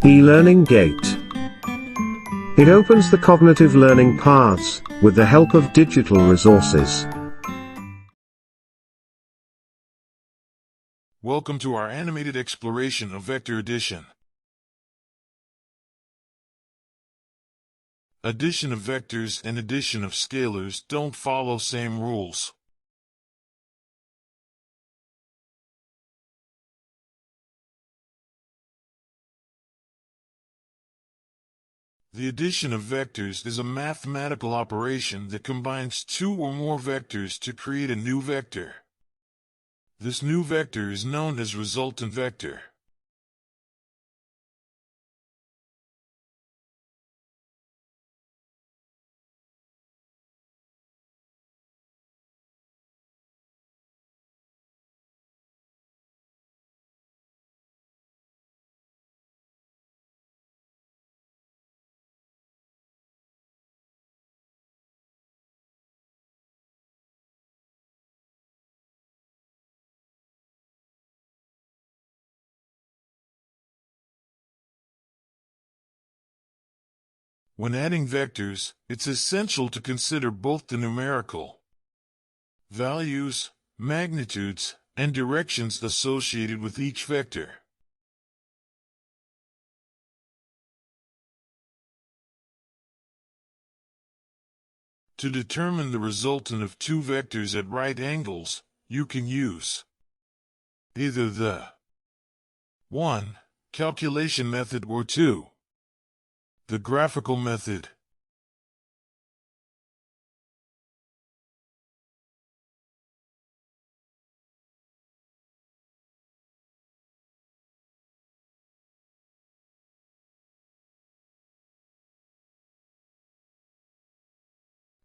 E-learninggate. It opens the cognitive learning paths, with the help of digital resources. Welcome to our animated exploration of vector addition. Addition of vectors and addition of scalars don't follow same rules. The addition of vectors is a mathematical operation that combines two or more vectors to create a new vector. This new vector is known as resultant vector. When adding vectors, it's essential to consider both the numerical values, magnitudes, and directions associated with each vector. To determine the resultant of two vectors at right angles, you can use either the 1. Calculation method or 2. The graphical method.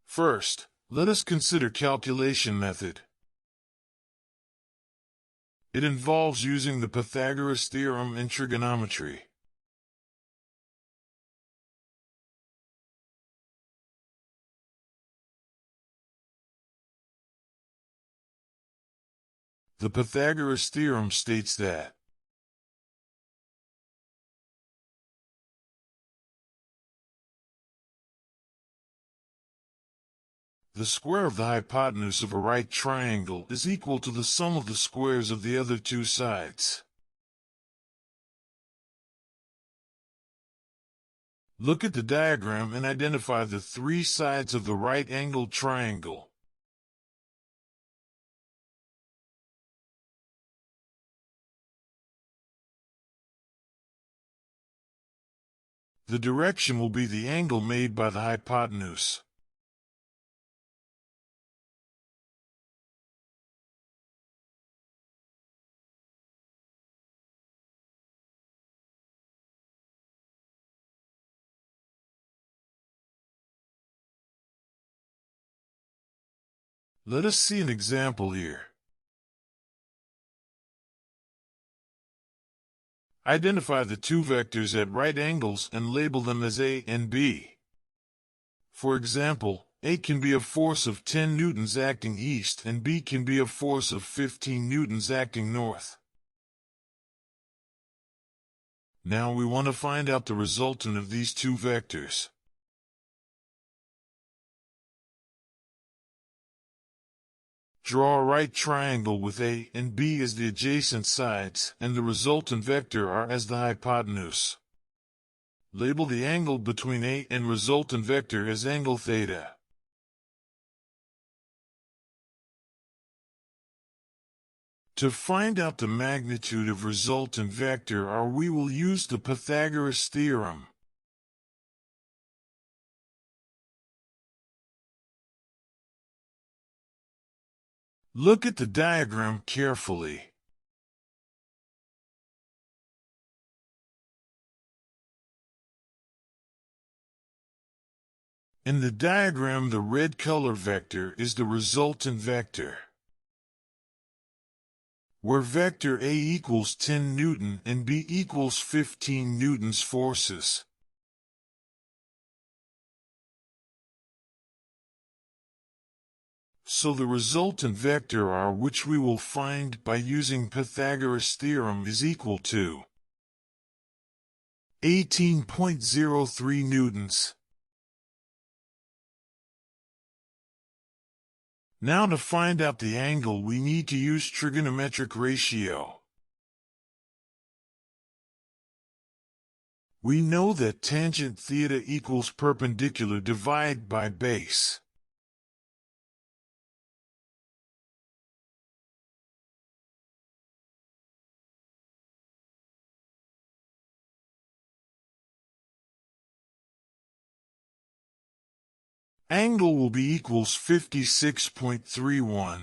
First, let us consider calculation method. It involves using the Pythagoras theorem in trigonometry. The Pythagoras theorem states that the square of the hypotenuse of a right triangle is equal to the sum of the squares of the other two sides. Look at the diagram and identify the three sides of the right-angled triangle. The direction will be the angle made by the hypotenuse. Let us see an example here. Identify the two vectors at right angles and label them as A and B. For example, A can be a force of 10 newtons acting east and B can be a force of 15 newtons acting north. Now we want to find out the resultant of these two vectors. Draw a right triangle with A and B as the adjacent sides and the resultant vector R as the hypotenuse. Label the angle between A and resultant vector as angle theta. To find out the magnitude of resultant vector R, we will use the Pythagoras theorem. Look at the diagram carefully. In the diagram, the red color vector is the resultant vector, where vector A equals 10 newton and B equals 15 newtons forces. So the resultant vector R, which we will find by using Pythagoras theorem, is equal to 18.03 newtons. Now to find out the angle we need to use trigonometric ratio. We know that tangent theta equals perpendicular divided by base. Angle will be equals 56.31.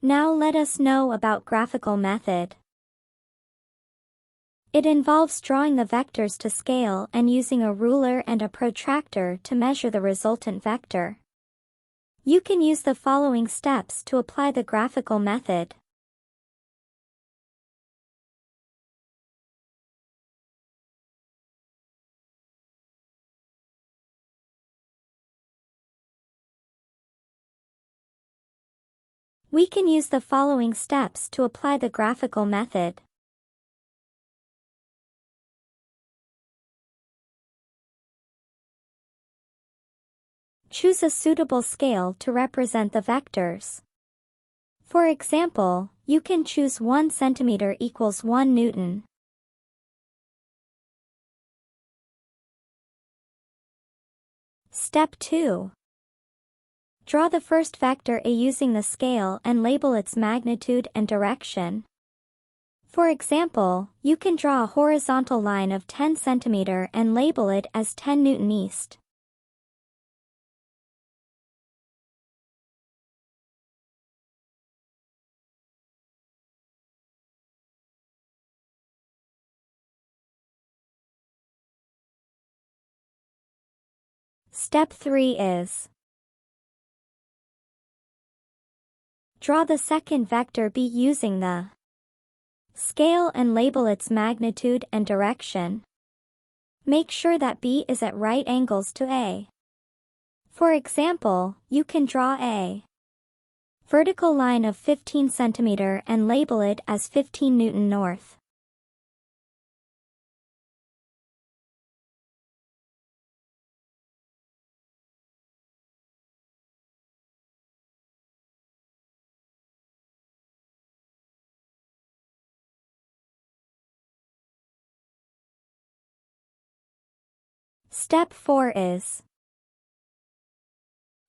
Now let us know about graphical method. It involves drawing the vectors to scale and using a ruler and a protractor to measure the resultant vector. You can use the following steps to apply the graphical method. We can use the following steps to apply the graphical method. Choose a suitable scale to represent the vectors. For example, you can choose 1 centimeter equals 1 Newton. Step 2. Draw the first vector A using the scale and label its magnitude and direction. For example, you can draw a horizontal line of 10 cm and label it as 10 Newton east. Step 3 is: draw the second vector B using the scale and label its magnitude and direction. Make sure that B is at right angles to A. For example, you can draw a vertical line of 15 cm and label it as 15 Newton north. Step 4 is: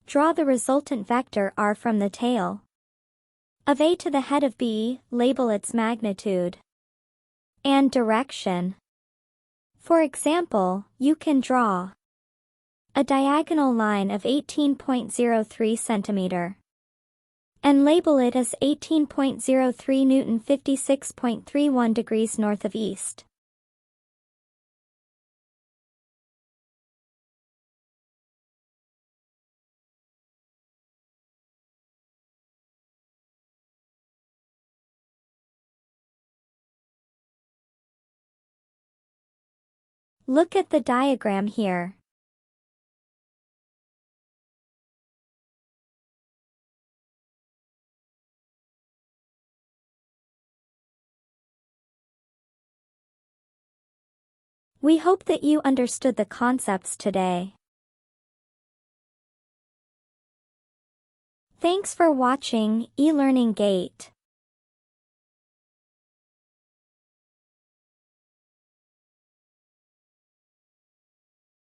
draw the resultant vector r from the tail of A to the head of B, label its magnitude and direction. For example, you can draw a diagonal line of 18.03 cm and label it as 18.03 Newton 56.31 degrees north of east. Look at the diagram here. We hope that you understood the concepts today. Thanks for watching e-learninggate.